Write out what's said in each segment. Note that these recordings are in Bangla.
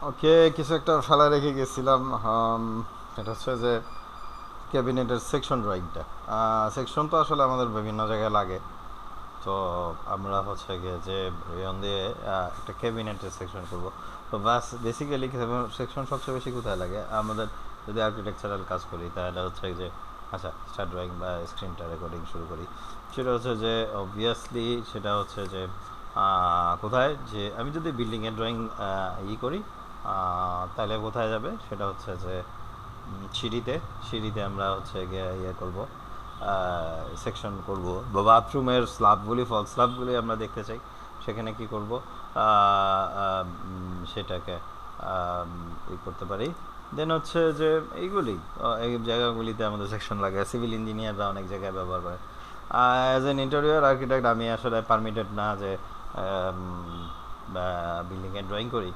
ওকে, কিছু একটা ফেলা রেখে গেছিলাম। এটা হচ্ছে যে ক্যাবিনেটের সেকশন ড্রয়িংটা। সেকশন তো আসলে আমাদের বিভিন্ন জায়গায় লাগে। তো আমরা হচ্ছে গিয়ে যে রেয়ন দিয়ে একটা ক্যাবিনেটের সেকশন করব। তো বাস বেসিক্যালি সেকশন সবচেয়ে বেশি কোথায় লাগে আমাদের? যদি আর্কিটেকচারাল কাজ করি তাহলে হচ্ছে যে, আচ্ছা, স্টার ড্রয়িং বা স্ক্রিনটা রেকর্ডিং শুরু করি। সেটা হচ্ছে যে অবভিয়াসলি সেটা হচ্ছে যে কোথায়, যে আমি যদি বিল্ডিংয়ের ড্রয়িং করি, তাহলে কোথায় যাবে? সেটা হচ্ছে যে সিঁড়িতে। সিঁড়িতে আমরা হচ্ছে গিয়ে করবো, সেকশন করব। বা বাথরুমের স্ল্যাবগুলি, ফল স্ল্যাবগুলি আমরা দেখতে চাই, সেখানে কি করব? সেটাকে করতে পারি। দেন হচ্ছে যে এইগুলি, এই জায়গাগুলিতে আমাদের সেকশন লাগে। সিভিল ইঞ্জিনিয়াররা অনেক জায়গায় ব্যবহার করে। অ্যাজ এন ইন্টেরিয়র আর্কিটেক্ট আমি আসলে পারমিটেড না যে বিল্ডিংয়ের ড্রয়িং করি।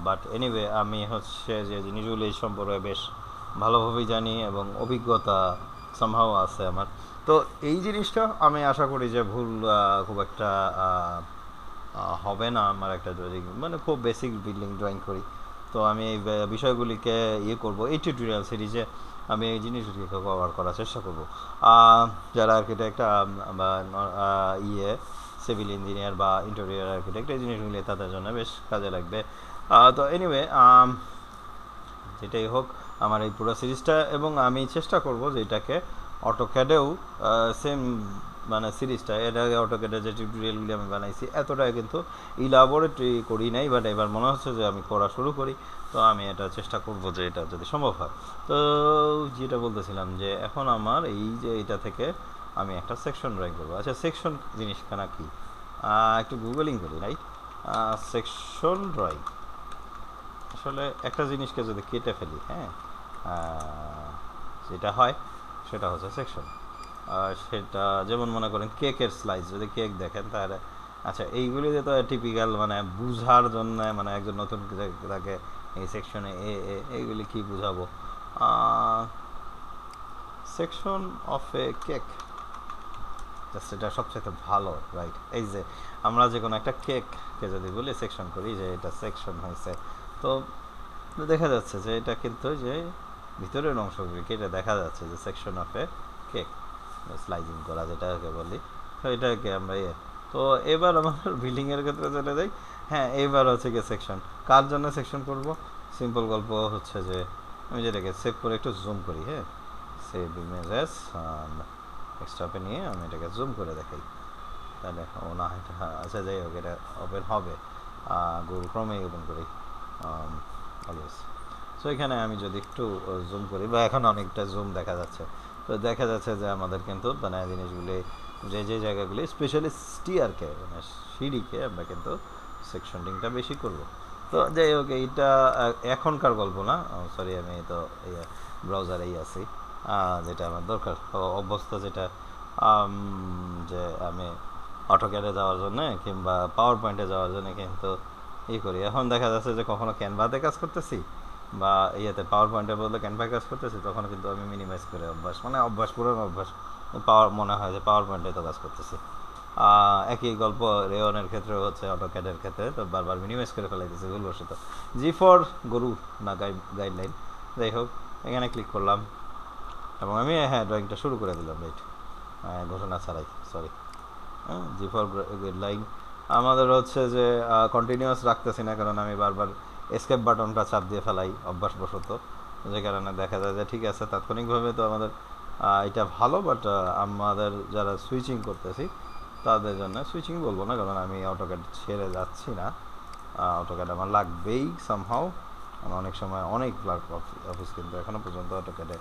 বাট এনিওয়ে আমি হচ্ছে যে জিনিসগুলি সম্পর্কে বেশ ভালোভাবেই জানি এবং অভিজ্ঞতা সামহাও আছে আমার। তো এই জিনিসটা আমি আশা করি যে ভুল খুব একটা হবে না আমার একটা, যদি মানে খুব বেসিক বিল্ডিং ড্রয়িং করি। তো আমি এই বিষয়গুলিকে করব এই টিউটোরিয়াল সিরিজে। আমি এই জিনিসগুলিকে কভার করার চেষ্টা করব। যারা আর্কিটেক্ট বা সিভিল ইঞ্জিনিয়ার বা ইন্টেরিয়র আর্কিটেক্ট, এই জিনিসগুলি তাদের জন্য বেশ কাজে লাগবে। তো এনিওয়ে, যেটাই হোক, আমার এই পুরো সিরিজটা, এবং আমি চেষ্টা করব যে এটাকে অটোক্যাডেও সেম, মানে সিরিজটা এর আগে অটোক্যাডের যে টিউটোরিয়ালগুলি আমি বানাইছি এতটা কিন্তু ইলাবোরেটরি করি নাই, বাট এবার মনে হচ্ছে যে আমি করা শুরু করি। তো আমি এটা চেষ্টা করব যে এটা যদি সম্ভব হয়। তো যেটা বলতেছিলাম যে এখন আমার এই যে এটা থেকে আমি একটা সেকশন ড্রয়িং করবো। আচ্ছা, সেকশন জিনিসখানা কি? একটু গুগলিং করি, রাইট? সেকশন ড্রয়িং আসলে একটা জিনিসকে যদি কেটে ফেলি, হ্যাঁ, যেটা হয় সেটা হচ্ছে সেকশন। সেটা যেমন মনে করেন কেকের স্লাইস, যদি কেক দেখেন তাহলে, আচ্ছা, এইগুলি যে তো টিপিক্যাল, মানে বুঝার জন্য, মানে একজন নতুন তাকে এই সেকশনে এইগুলি কি বুঝাবো? সেকশন অফ এ কেক, সেটা সবচেয়ে ভালো, রাইট? এই যে আমরা যে কোনো একটা কেককে যদি বলি সেকশন করি, যে এটা সেকশন হয়েছে, তো দেখা যাচ্ছে যে এটা কিন্তু যে ভিতরের অংশগুলি কেটে দেখা যাচ্ছে যে সেকশন অফ এ কেক, স্লাইজিং করা যেটাকে বলি। তো এটাকে আমরা তো এবার আমাদের বিল্ডিংয়ের ক্ষেত্রে চলে যাই। হ্যাঁ, এবার হচ্ছে গিয়ে সেকশন কার জন্য সেকশন করব? সিম্পল গল্প হচ্ছে যে আমি যেটাকে সেভ করে একটু জুম করি, হ্যাঁ, সেভ ইমেজেস ডেস্কটপে নিয়ে আমি এটাকে জুম করে দেখাই। তাহলে ও না, এটা আচ্ছা, যাই হোক, এটা ওপেন হবে গুগল ক্রমে ওপেন করি অলওয়েজ। সো এখানে আমি যদি একটু জুম করি, বা এখন অনেকটা জুম দেখা যাচ্ছে, তো দেখা যাচ্ছে যে আমাদের কিন্তু মানে জিনিসগুলি, যে যে জায়গাগুলি স্পেশালি স্টিয়ারকে, মানে সিঁড়িকে আমরা কিন্তু সেকশনিংটা বেশি করব। তো যাই হোক, এইটা এখনকার গল্প না, সরি, আমি তো এই ব্রাউজারেই আছি। যেটা আমার দরকার অভ্যস্ত, যেটা যে আমি অটোক্যাডে যাওয়ার জন্য কিংবা পাওয়ার পয়েন্টে যাওয়ার জন্য কিন্তু করি। এখন দেখা যাচ্ছে যে কখনো ক্যানভাতে কাজ করতেছি বা পাওয়ার পয়েন্টের বদলে ক্যানভায় কাজ করতেছি, তখন কিন্তু আমি মিনিমাইজ করে অভ্যাস, মানে অভ্যাস, পুরনো অভ্যাস, পাওয়ার মনে হয় যে পাওয়ার পয়েন্টে তো কাজ করতেছি। একই গল্প রেওনের ক্ষেত্রে হচ্ছে, অটোক্যাডের ক্ষেত্রে তো বারবার মিনিমাইজ করে ফেলাইতেছি ভুলবশত। জি ফর গরু, না গাইডলাইন। যাই হোক, এখানে ক্লিক করলাম এবং আমি, হ্যাঁ, ড্রয়িংটা শুরু করে দিলাম, রাইট, ঘোষণা ছাড়াই, সরি। হ্যাঁ, জি ফর গাইডলাইন আমাদের হচ্ছে যে কন্টিনিউয়াস রাখতেছি না, কারণ আমি বারবার এসকেপ বাটনটা চাপ দিয়ে ফেলাই অভ্যাসবশত, যে কারণে দেখা যায় যে ঠিক আছে তাৎক্ষণিকভাবে তো আমাদের এটা ভালো, বাট আমাদের যারা সুইচিং করতেছি তাদের জন্য, সুইচিং বলবো না কারণ আমি অটোক্যাড ছেড়ে যাচ্ছি না, অটোক্যাড আমার লাগবেই সামহাও। আমি অনেক সময় অনেক অফিস কিন্তু এখনও পর্যন্ত অটোক্যাডে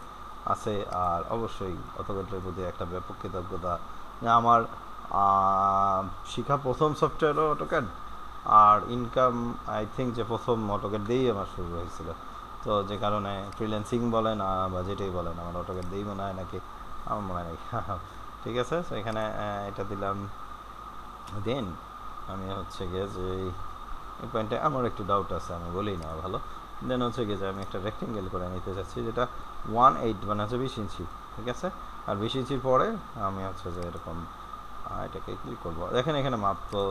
আছে। আর অবশ্যই অটোক্যাডের প্রতি একটা ব্যাপক কৃতজ্ঞতা, যে আমার শিখা প্রথম সফটওয়্যারও অটোক্যাড, আর ইনকাম আই থিঙ্ক যে প্রথম অটোক্যাড দিয়েই আমার শুরু হয়েছিল। তো যে কারণে ফ্রিল্যান্সিং বলেন বা যেটাই বলেন, আমার অটোক্যাড দিয়েই মনে হয় নাকি, আমার মনে হয় নাকি ঠিক আছে, তো এখানে এটা দিলাম। দেন আমি হচ্ছে গিয়ে যে এই পয়েন্টে আমার একটু ডাউট আছে, আমি বলি না ভালো। দেন হচ্ছে গিয়ে যে আমি একটা রেক্টেঙ্গেল করে নিতে চাচ্ছি, যেটা 1/8, মানে হচ্ছে 20 ইঞ্চি, ঠিক আছে। আর 20 ইঞ্চির পরে আমি হচ্ছে যে এরকম এটাকে ক্লিক করবো। দেখেন এখানে মাপ তো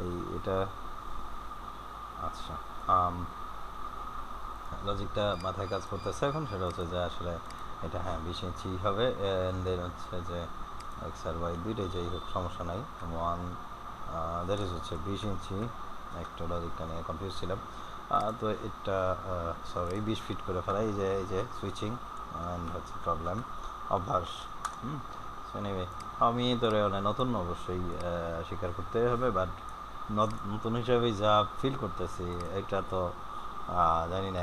এই এটা, আচ্ছা, লজিকটা মাথায় কাজ করতেছে এখন, সেটা হচ্ছে যে আসলে এটা হ্যাঁ 20 ইঞ্চি হবে, অ্যান্ড দেন হচ্ছে যে এক্স আর ওয়াই দুইটাই যাই হোক সমস্যা নাই, ওয়ান দ্যাট ইজ হচ্ছে 20 ইঞ্চি। একটু লজিকটা নিয়ে কনফিউজ ছিলাম। তো এটা সরি 20 ফিট করে ফেলাই, এই যে সুইচিং অ্যান্ড হচ্ছে প্রবলেম অভ্যাস। এনিওয়ে আমি তোরে নতুন অবশ্যই স্বীকার করতে হবে, বাট নতুন হিসাবে যা ফিল করতেছি এটা তো জানি না,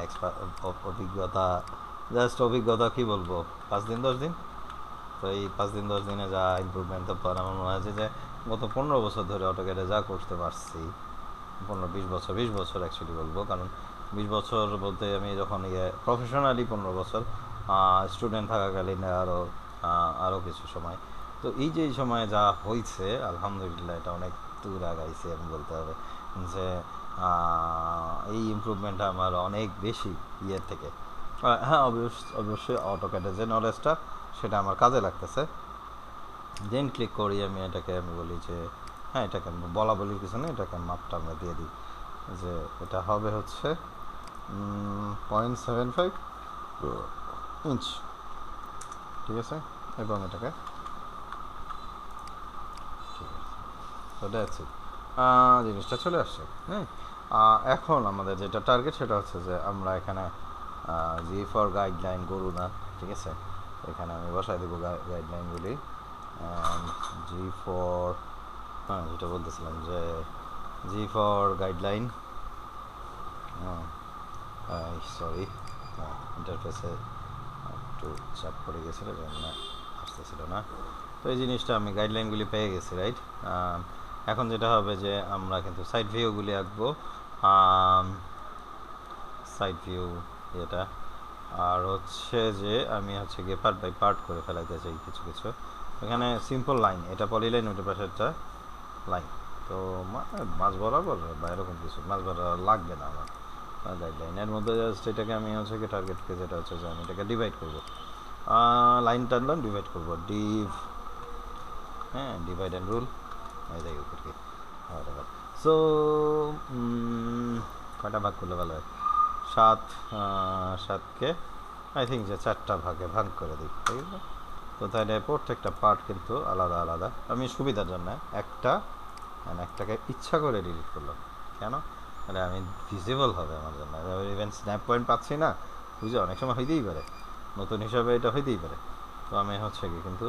অভিজ্ঞতা, জাস্ট অভিজ্ঞতা কি বলবো, 5 দিন 10 দিন। তো এই 5 দিন 10 দিনে যা ইমপ্রুভমেন্ট, তো আমার মনে হয়েছে যে গত 15 বছর ধরে অটোক্যাডে যা করতে পারছি, 15-20 বছর, 20 বছর অ্যাকচুয়ালি বলবো, কারণ 20 বছর বলতে আমি যখন প্রফেশনালি 15 বছর, স্টুডেন্ট থাকাকালীন আরও কিছু সময়। তো এই সময়ে যা হয়েছে আলহামদুলিল্লাহ, এটা অনেক দূর আগাইছে আমি বলতে হবে, যে এই ইমপ্রুভমেন্টটা আমার অনেক বেশি ইয়ের থেকে। হ্যাঁ অবশ্যই অটোক্যাডের যে নলেজটা সেটা আমার কাজে লাগতেছে। দেন ক্লিক করি আমি এটাকে, আমি বলি যে হ্যাঁ এটাকে বলা বলির কিছু নেই, এটাকে মাপটা আমরা দিয়ে দিই যে এটা হবে হচ্ছে 0.75 ইঞ্চ, ঠিক আছে, এবং এটাকে ঠিক আছে, তো দ্যাটস ইট, জিনিসটা চলে আসছে। হ্যাঁ, এখন আমাদের যেটা টার্গেট সেটা হচ্ছে যে আমরা এখানে জি ফর গাইডলাইন গরু না, ঠিক আছে, এখানে আমি বসাই দেবো গাইডলাইনগুলি, জি ফর, হ্যাঁ যেটা বলতেছিলাম যে জি ফর গাইডলাইন, সরি ইন্টারফেসে একটু চাপ পড়ে গেছিলো, জন্য আসতেছিল না। তো এই জিনিসটা আমি গাইডলাইনগুলি পেয়ে গেছি, রাইট। এখন যেটা হবে যে আমরা কিন্তু সাইড ভিউগুলি আঁকবো, সাইড ভিউ এটা, আর হচ্ছে যে আমি হচ্ছে গিয়ে পার্ট বাই পার্ট করে ফেলাইতে চাই কিছু কিছু। এখানে সিম্পল লাইন, এটা পলিলাইন, ওইটা পাশে একটা লাইন, তো মাছ বরাবর বা এরকম কিছু মাছ বরাবর লাগবে না আমার গাইডলাইনের মধ্যে। জাস্ট এটাকে আমি হচ্ছে কি টার্গেটকে যেটা হচ্ছে যে আমি এটাকে ডিভাইড করবো, লাইন টানলাম, ডিভাইড করবো, হ্যাঁ ডিভাইড অ্যান্ড রুল, যাই হোক আর কি। সো কয়টা ভাগ করলে ভালো হয়, 7কে আই থিঙ্ক যে 4টা ভাগে ভাগ করে দিই, ঠিক আছে। তো তাহলে প্রত্যেকটা পার্ট কিন্তু আলাদা আলাদা, আমি সুবিধার জন্য একটাকে ইচ্ছা করে ডিলিট করলাম, কেন, তাহলে আমি ভিজিবল হবে আমার জন্য, ইভেন স্ন্যাপ পয়েন্ট পাচ্ছি না বুঝে, অনেক সময় হইতেই পারে, নতুন হিসাবে এটা হইতেই পারে। তো আমি হচ্ছে কি কিন্তু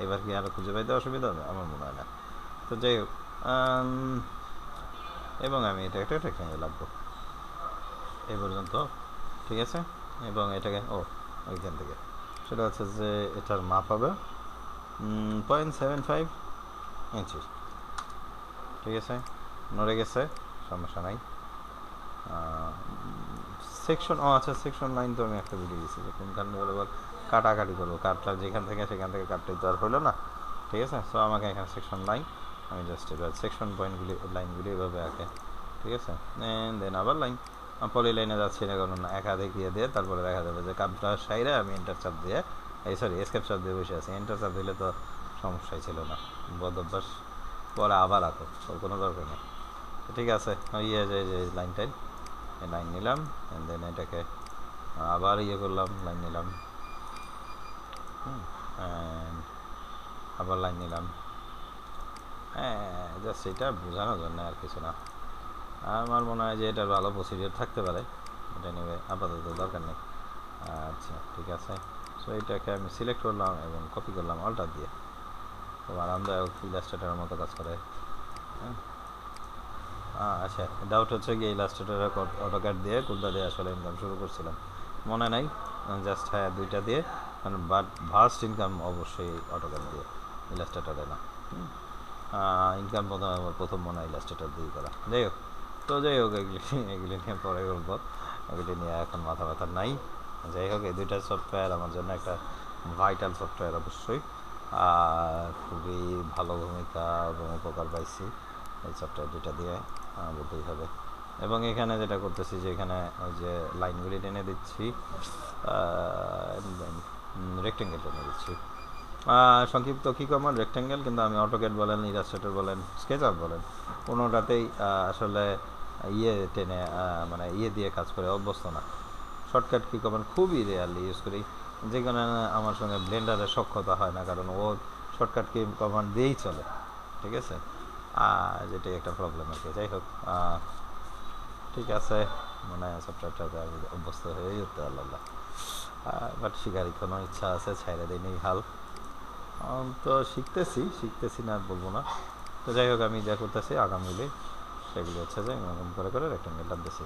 এবার কি আরও খুঁজে পাইতে অসুবিধা হবে, আমার মনে হয় না। তো যাই হোক, এবং আমি এটা একটা রেক্ট্যাঙ্গেল লাগবো এই পর্যন্ত, ঠিক আছে। এবং এটাকে ওইখান থেকে সেটা হচ্ছে যে এটার মাপ হবে 0.75 ইঞ্চি, ঠিক আছে, নড়ে গেছে, সমস্যা নাই। সেকশন, আচ্ছা সেকশন লাইন তো আমি একটা ভিডিও দিয়েছি যে কোনখানে বলে কাটাকাটি করবো, কাটটা যেখান থেকে সেখান থেকে কাটটাই তো আর হলো না, ঠিক আছে। সো আমাকে এখানে সেকশন লাইন, আমি জাস্ট এবার সেকশন পয়েন্টগুলি লাইনগুলি এভাবে আঁকে, ঠিক আছে। দেন আবার লাইন, পলি লাইনে যাচ্ছি না, কারণ একাধিক দিয়ে তারপরে দেখা যাবে যে কাপটা সাইডে আমি এন্টার চাপ দিয়ে, এসকেপ চাপ দিয়ে বসে আছি, এন্টার চাপ দিলে তো সমস্যাই ছিল না, বদ অভ্যাস, পরে আবার আঁকো, ওর কোনো দরকার নেই, ঠিক আছে। যে লাইনটাই লাইন নিলাম, দেন এটাকে আবার করলাম, লাইন নিলাম, আবার লাইন নিলাম, হ্যাঁ জাস্ট এটা বোঝানোর জন্য আর কিছু না। আমার মনে হয় যে এটার ভালো প্রসিডিওর থাকতে পারে, এটা নেবে আপাতত দরকার নেই। আচ্ছা ঠিক আছে, সো এটাকে আমি সিলেক্ট করলাম এবং কপি করলাম অল্টার দিয়ে, খুব আরামদায়ক ইলাস্ট্রেটরের মতো কাজ করে। আচ্ছা ডাউট হচ্ছে কি ইলাস্ট্রেটরে অটোক্যাড দিয়ে কোনটা দিয়ে আসলে ইনকাম শুরু করছিলাম মনে নাই, জাস্ট হ্যাঁ দুইটা দিয়ে, বাট ভাস্ট ইনকাম অবশ্যই অটোক্যাড দিয়ে, ইলাস্ট্রেটরে না। ইনকাম প্রথম মনে হয় ইলাস্ট্রেটর দিয়ে করা, যাই হোক। তো যাই হোক এগুলি নিয়ে পরে বলবো, এগুলি নিয়ে এখন মাথা ব্যথা নাই। যাই হোক এই দুইটা সফটওয়্যার আমার জন্য একটা ভাইটাল সফটওয়্যার অবশ্যই, খুবই ভালো ভূমিকা এবং উপকার পাইছি এই সফটওয়্যার দুইটা দিয়ে, বলতেই হবে। এবং এখানে যেটা করতেছি যে এখানে ওই যে লাইনগুলি টেনে দিচ্ছি, রেক্টেঙ্গেল টেনে দিচ্ছি, সংক্ষিপ্ত কী কমান রেক্টেঙ্গেল, কিন্তু আমি অটোক্যাড বলেন, ইলাস্ট্রেটর বলেন, স্কেচআপ বলেন, কোনোটাতেই আসলে ইয়ে টেনে মানে ইয়ে দিয়ে কাজ করে অভ্যস্ত না। শর্টকাট কি কমান্ড খুবই রেয়ারলি ইউজ করি, যে কারণে আমার সঙ্গে ব্লেন্ডারের সক্ষতা হয় না, কারণ ও শর্টকাট কি কমান্ড দিয়েই চলে, ঠিক আছে। যেটাই একটা প্রবলেম আর কি। যাই হোক, ঠিক আছে, মানে সফটওয়্যারটাতে আমি অভ্যস্ত হয়ে যেতে আল্লাহ, বাট শিখার কোনো ইচ্ছা আছে, ছাইড়ে দিইনি হাল। তো শিখতেছি না আর বলবো না। তো যাই হোক, আমি যা করতেছি আগামীতে সেগুলো হচ্ছে যে এরকম করে রেক্টেঙ্গেল টানতেছি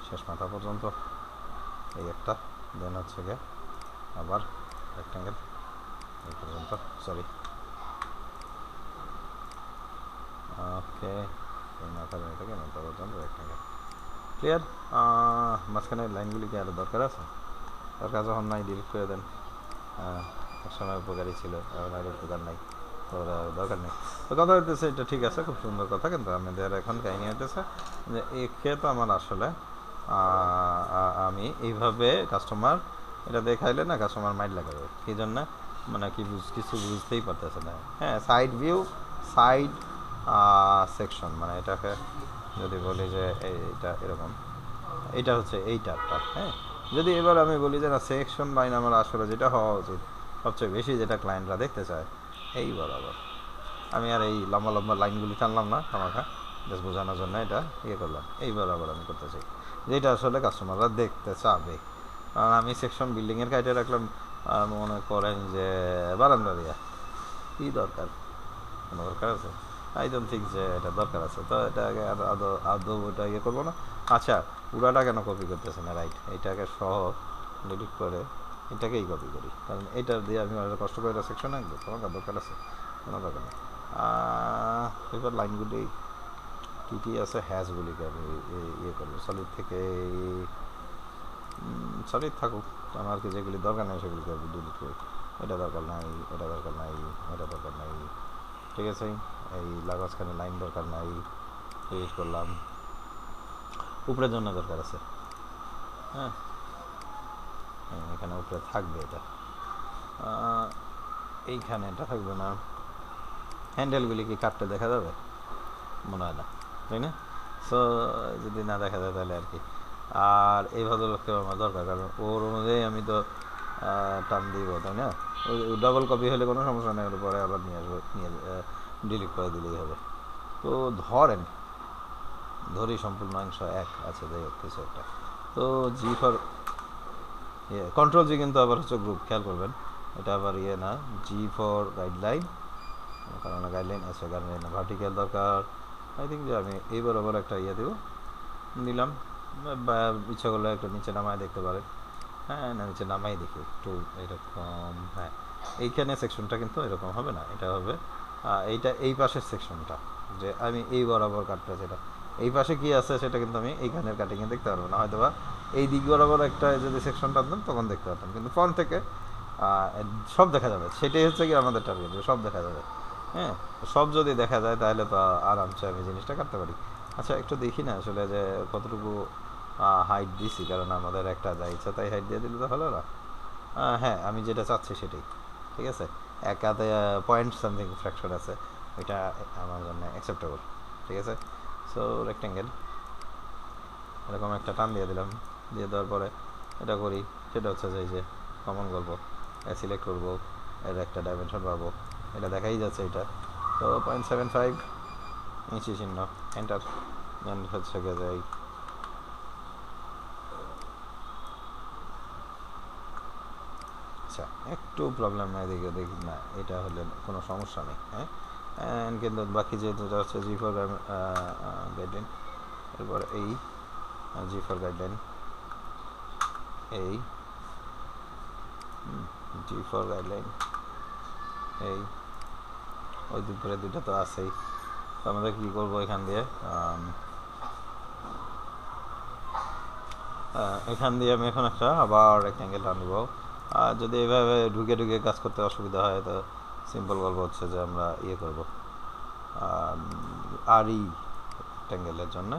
শেষ মাথা পর্যন্ত, এই একটা, দেন হচ্ছে গিয়ে আবার রেক্টেঙ্গেল এই পর্যন্ত, সরি, ওকে, এই মাথার এটাকে মাথা পর্যন্ত রেক্টেঙ্গেল ক্লিয়ার। মাঝখানে লাইনগুলি কি আরও দরকার আছে? দরকার যখন নাই ডিলিট করে দেন। এক সময় উপকারী ছিল, এখন আর উপকার নাই, তো দরকার নেই। তো কথা হইতেছে এটা ঠিক আছে, খুব সুন্দর কথা, কিন্তু আমাদের এখন কাহিনী হইতেছে যে এই ক্ষেত্রে আমার আসলে আমি এইভাবে কাস্টমার এটা দেখাইলে না কাস্টমার মাইন্ড লাগাবে কি জন্য, মানে কি কিছু বুঝতেই পারতেছে না। হ্যাঁ, সাইড ভিউ, সাইড সেকশন, মানে এটাকে যদি বলি যে এইটা এরকম, এটা হচ্ছে এইটারটা। হ্যাঁ, যদি এবার আমি বলি যে না সেকশন লাইন আমার আসলে যেটা হওয়া উচিত সবচেয়ে বেশি, যেটা ক্লায়েন্টরা দেখতে চায়, এই বরাবর, আমি আর এই লম্বা লম্বা লাইনগুলি টানলাম না আমাকে, জাস্ট বোঝানোর জন্য এটা ইয়ে করলাম, এই বরাবর আমি করতে চাই, যেটা আসলে কাস্টমাররা দেখতে চাবে। কারণ আমি সেকশন বিল্ডিংয়ের কাইটে রাখলাম, মনে করেন যে বারান্দা দিয়া, কী দরকার, কোনো দরকার আছে? আই ডোন্ট থিঙ্ক যে এটা দরকার আছে। তো এটাকে আদৌ ওটা ইয়ে করবো না। আচ্ছা, পুরাটা কেন কপি করতেছে না? রাইট, এইটাকে সহ ডিলিট করে এটাকেই কপি করি, কারণ এইটা দিয়ে আমি কষ্ট করে সেকশন আঁকবো, তোমার দরকার আছে? কোনো দরকার নেই। এবার লাইনগুলি কী কী আছে, হ্যাশগুলিকে আমি ইয়ে করবো সলিড থেকে, সলিড থাকুক, আমার কি যেগুলি দরকার নেই সেগুলিকে আমি ডিলিট করি। এটা দরকার নাই, এটা দরকার নাই, এটা দরকার নাই, ঠিক আছে। এই মাঝখানে লাইন দরকার নাই, ইউজ করলাম। উপরের জন্য দরকার আছে, হ্যাঁ, এখানে উপরে থাকবে এটা, এইখানে এটা থাকবে না। হ্যান্ডেলগুলি কি কাটতে দেখা যাবে? মনে হয় না, তাই না? সো যদি না দেখা যায় তাহলে আর কি। আর এই ভদ্রলোককে আমার দরকার, কারণ ওর অনুযায়ী আমি তো টান দিব, তাই না? ওই ডবল কপি হলে কোনো সমস্যা নেই, ওর পরে আবার নিয়ে আসবো, নিয়ে ডিলিট করে দিলেই হবে। তো ধরি সম্পূর্ণ অংশ এক আছে, যাই হোক কিছু একটা। তো জি ফর কন্ট্রোল জি, কিন্তু আবার হচ্ছে গ্রুপ, খেয়াল করবেন এটা আবার ইয়ে না, জি ফর গাইডলাইন, কারণ গাইডলাইন আছে, গাইডলাইন ভার্টিক্যাল দরকার। আই থিঙ্ক যে আমি এই বরাবর একটা ইয়ে দিলাম, বা ইচ্ছা করলে একটু নিচে নামায় দেখতে পারে। হ্যাঁ, না নিচে নামাই দেখি একটু এরকম। হ্যাঁ, এইখানে সেকশনটা কিন্তু এরকম হবে না, এটা হবে এইটা এই পাশের সেকশনটা, যে আমি এই বরাবর কাটটা, যেটা এই পাশে কি আছে সেটা কিন্তু আমি এইখানের কাটিংয়ে দেখতে পারবো না, হয়তো বা এই দিক বরাবর একটা যদি সেকশন টানতাম তখন দেখতে পারতাম, কিন্তু ফ্রন্ট থেকে সব দেখা যাবে, সেটাই হচ্ছে কি আমাদের টার্গেট, সব দেখা যাবে। হ্যাঁ, সব যদি দেখা যায় তাহলে তো আরামসে আমি জিনিসটা কাটতে পারি। আচ্ছা, একটু দেখি না আসলে যে কতটুকু হাইট দিছি, কারণ আমাদের একটা যা ইচ্ছা তাই হাইট দিয়ে দিলে তো হলো না। হ্যাঁ, আমি যেটা চাচ্ছি সেটাই, ঠিক আছে। এক হাতে পয়েন্ট সামথিং ফ্র্যাকচার আছে, এটা আমার জন্য অ্যাকসেপ্টেবল, ঠিক আছে। সো রেক্টেঙ্গেল এরকম একটা টান দিয়ে দিলাম, দিয়ে দেওয়ার পরে এটা করি, সেটা হচ্ছে যে কমন করবো, সিলেক্ট করবো, এর একটা ডাইমেনশন পাবো, এটা দেখাই যাচ্ছে এটা। তো 0.75 ইঞ্চি চিহ্ন, এন্টার, হচ্ছে গিয়ে যাই। আচ্ছা, একটু প্রবলেম নাই, দেখি না, এটা হলে কোনো সমস্যা নেই। হ্যাঁ, কিন্তু বাকি যেটা হচ্ছে জি ফর গাইডলাইন, এরপর এই জি ফর গাইডলাইন, এই জি ফর গাইডলাইন, এই ওই দুপুরে দুটো তো আছেই। তো আমাদের কী করবো এখান দিয়ে, এখান দিয়ে আমি এখন একটা আবার রেক্ট্যাঙ্গেল টানব। আর যদি এভাবে ঢুকে কাজ করতে অসুবিধা হয় তো সিম্পল গল্প হচ্ছে যে আমরা ইয়ে করবো, আর ই রেক্ট্যাঙ্গেলের জন্য।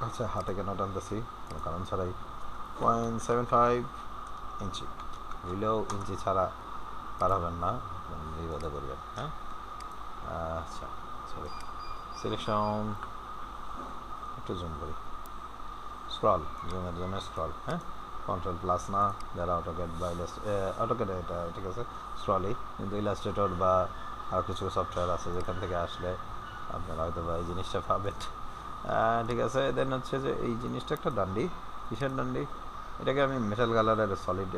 আচ্ছা, হাতে কেন টানতেছি, কোনো কারণ ছাড়াই। 0.75 ইঞ্চি, হইলেও ইঞ্চি ছাড়া পার হবেন না, বিপদে করবেন। হ্যাঁ, আচ্ছা, সরি, সিলেকশন একটু জুম করি, স্ক্রল, জুমের জন্য স্ক্রল, হ্যাঁ, কন্ট্রোল প্লাস না, যারা অটোক্যাড বা অটোক্যাড এটা ঠিক আছে স্ক্রলই, কিন্তু ইলাস্ট্রেটর বা আর কিছু সফটওয়্যার আছে যেখান থেকে আসলে আপনারা হয়তো বা এই জিনিসটা পাবেন। ঠিক আছে, দেন হচ্ছে যে এই জিনিসটা একটা ডান্ডি, কিসের ডান্ডি, এটাকে আমি মেটাল কালারের সলিড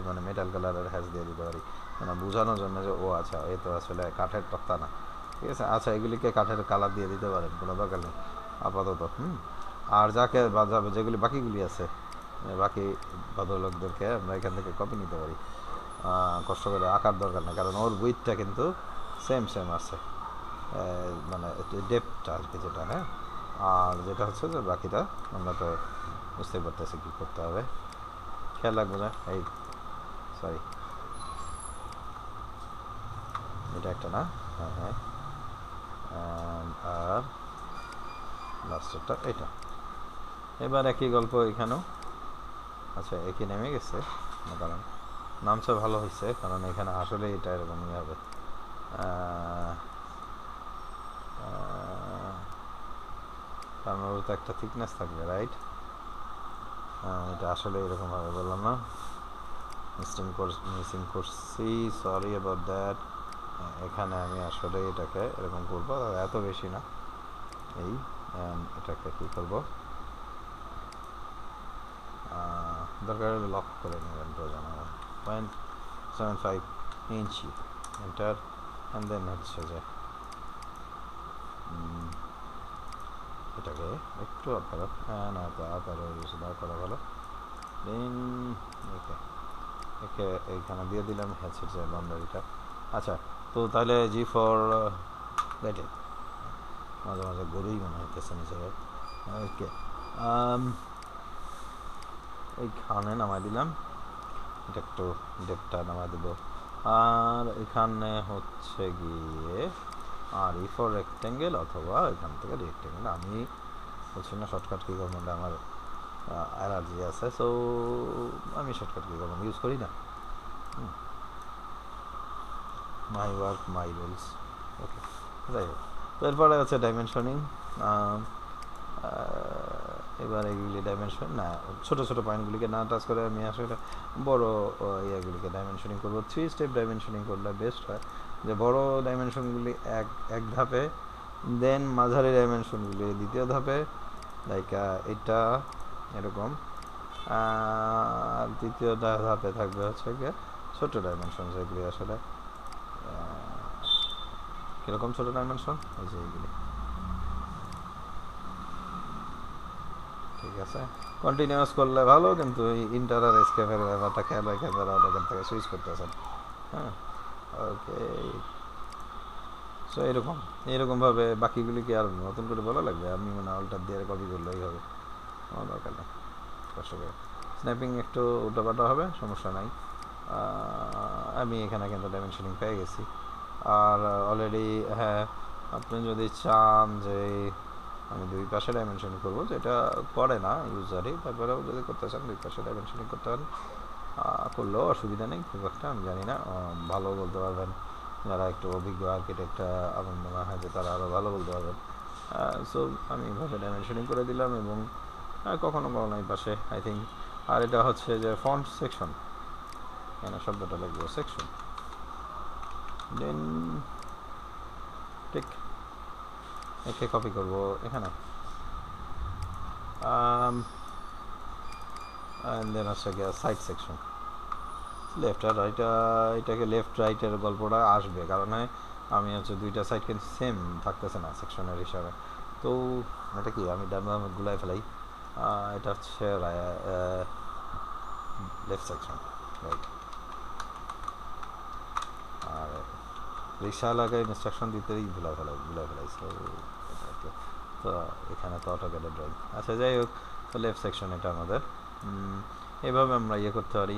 মানে মেটাল কালারের হ্যাশ দিয়ে দিতে পারি, মানে বোঝানোর জন্য যে ও আচ্ছা এ তো আসলে কাঠের তক্তা না, ঠিক আছে। আচ্ছা এগুলিকে কাঠের কালার দিয়ে দিতে পারেন, কোনো দরকার নেই আপাতত। আর যাকে বাজাবে যেগুলি বাকিগুলি আছে, বাকি ভদ্রলোকদেরকে আমরা এখান থেকে কপি নিতে পারি, কষ্ট করে আঁকার দরকার নেই, কারণ ওর উইথটা কিন্তু সেম সেম আছে, মানে ডেপটা আর কি যেটা, হ্যাঁ। আর যেটা হচ্ছে যে বাকিটা আমরা তো বুঝতেই পারতেছি কী করতে হবে, খেয়াল রাখবো না। এই সরি, এটা একটা না, হ্যাঁ হ্যাঁ, আর লাস্টেরটা এটা। এবার একই গল্প এখানেও, আচ্ছা একই নেমে গেছে, কারণ নামটা ভালো হয়েছে, কারণ এখানে আসলে এটা এরকমই হবে। কারণ ওর তো একটা থিকনেস থাকবে, রাইট? এটা আসলে এরকম হবে, বললাম না, মিসিং করছি, সরি অ্যাবাউট দ্যাট। এখানে আমি আসলে এটাকে এরকম করবো, এত বেশি না, এই এটাকে কী করবো, দরকার হলে লক করে নেবেন, প্রয়োজন 0.75 ইঞ্চি, এন্টার, অ্যান্ড দেন হচ্ছে যে এটাকে একটু আপ করো, না তো আপ আরও বেশি দাও করা ভালো, দেন একে এইখানে দিয়ে দিলাম হচ্ছে যে বাউন্ডারিটা। আচ্ছা, তো তাহলে জি ফর গেটে, মাঝে মাঝে গরুই মনে হইতেছে নিজের। ওকে, এইখানে নামাই দিলাম, এটা একটু ডেপটা নামাই দেবো, আর এখানে হচ্ছে গিয়ে আর ই ফর রেক্টেঙ্গেল, অথবা এখান থেকে রেক্টেঙ্গেল, আমি বলছি না শর্টকাট কী করবো, আমার অ্যালার্জি আছে, সো আমি শর্টকাট কী করবো ইউজ করি না, মাই ওয়ার্ক মাই রুলস। ওকে, যাই হোক, তো এরপরে হচ্ছে ডাইমেনশনিং। এবার এইগুলি ডাইমেনশন না, ছোটো ছোটো পয়েন্টগুলিকে না টাচ করে আমি আসলে বড় ইয়েগুলিকে ডাইমেনশনিং করবো। 3 স্টেপ ডাইমেনশনিং করলে বেস্ট হয়, যে বড় ডাইমেনশনগুলি এক ধাপে, দেন মাঝারি ডাইমেনশনগুলি দ্বিতীয় ধাপে, লাইক এটা এরকম, আর তৃতীয় ধাপে থাকবে হচ্ছে গিয়ে ছোটো ডাইমেনশন, যেগুলি আসলে কীরকম ছোটো ডাইমেনশন, এই যে এইগুলি, ঠিক আছে। কন্টিনিউয়াস করলে ভালো, কিন্তু এই ইন্টার আর এসকেপের ব্যাপারটা খেয়াল রেখে তারা ওখান থেকে সুইচ করতেছেন, হ্যাঁ। ওকে, সো এইরকমভাবে বাকিগুলিকে আর নতুন করে বলা লাগবে, আমি মনে হয় অল্টার দিয়ে কপি করলেই হবে, আমার দরকার নেই কষ্ট করে। স্ন্যাপিং একটু উল্টোপাল্টা হবে, সমস্যা নাই, আমি এখানে কিন্তু ডাইমেনশনিং পেয়ে গেছি। আর অলরেডি হ্যাঁ, আপনি যদি চান যে আমি দুই পাশে ডাইমেনশনিং করবো, যেটা করে না ইউজারই, তারপরেও যদি করতে চান দুই পাশে ডাইমেনশনিং করতে পারেন, করলেও অসুবিধা নেই খুব একটা, আমি জানি না, ভালো বলতে পারবেন যারা একটু অভিজ্ঞ আর্কিটেক্ট, আমার মনে হয় যে তারা আরও ভালো বলতে পারবেন। সো আমি এইভাবে ডাইমেনশনিং করে দিলাম, এবং কখনো কখনো এই পাশে আই থিঙ্ক, আর এটা হচ্ছে যে ফন্ট সেকশন, এখানে শব্দটা লাগবে সেকশন, দেন ঠিক একে কপি করবো এখানে, দেন হচ্ছে গিয়ে সাইড সেকশন, লেফট আর রাইট, এটাকে লেফট রাইটের গল্পটা আসবে, কারণ আমি হচ্ছে দুইটা সাইড কিন্তু সেম থাকতেছে না সেকশনের হিসাবে, তো এটা কি আমি ডান বাম গুলাই ফেলাই, এটা হচ্ছে লেফট সেকশন, রাইট। আর রিক্সাওয়ালাকে ইনস্ট্রাকশন দিতেই ভুলাই ফেলাই, তো এখানে তো অটোক্যাডের ড্রয়িং, আচ্ছা যাই হোক, তো লেফট সেকশন এটা আমাদের, এভাবে আমরা ইয়ে করতে পারি।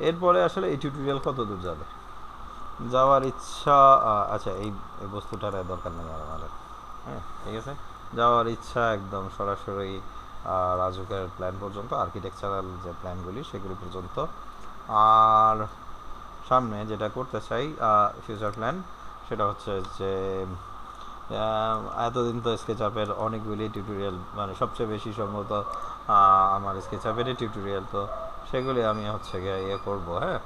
এরপরে আসলে এই টিউটোরিয়াল কত দূর যাবে, যাওয়ার ইচ্ছা, আচ্ছা এই বস্তুটার দরকার নেই আর আমাদের, হ্যাঁ ঠিক আছে, যাওয়ার ইচ্ছা একদম সরাসরি রাজুকের প্ল্যান পর্যন্ত, আর্কিটেকচারাল যে প্ল্যানগুলি সেগুলি পর্যন্ত, আর সামনে যেটা করতে চাই ফিউচার প্ল্যান, সেটা হচ্ছে যে এতদিন তো স্কেচআপের অনেকগুলি টিউটোরিয়াল, মানে সবচেয়ে বেশি সম্ভবত আমার স্কেচআপেরই টিউটোরিয়াল, তো সেগুলি আমি হচ্ছে গিয়ে করবো। হ্যাঁ,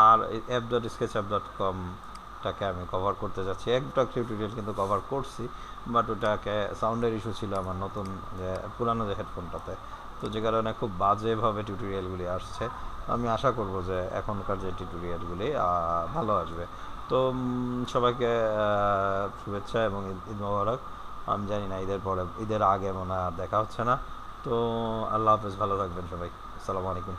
আর app.sketchup.com-টাকে আমি কভার করতে যাচ্ছি। একটা টিউটোরিয়াল কিন্তু কভার করছি, বাট ওটাকে সাউন্ডের ইস্যু ছিল আমার নতুন যে পুরানো যে হেডফোনটাতে, তো যে কারণে খুব বাজেভাবে টিউটোরিয়ালগুলি আসছে। আমি আশা করব যে এখনকার যে টিউটোরিয়ালগুলি ভালো আসবে। তো সবাইকে শুভেচ্ছা এবং ঈদ মোবারক। আমি জানি না ঈদের পরে, ঈদের আগে মনে হয় আর দেখা হচ্ছে না। তো আল্লাহ হাফেজ, ভালো থাকবেন সবাই। আসসালামু আলাইকুম।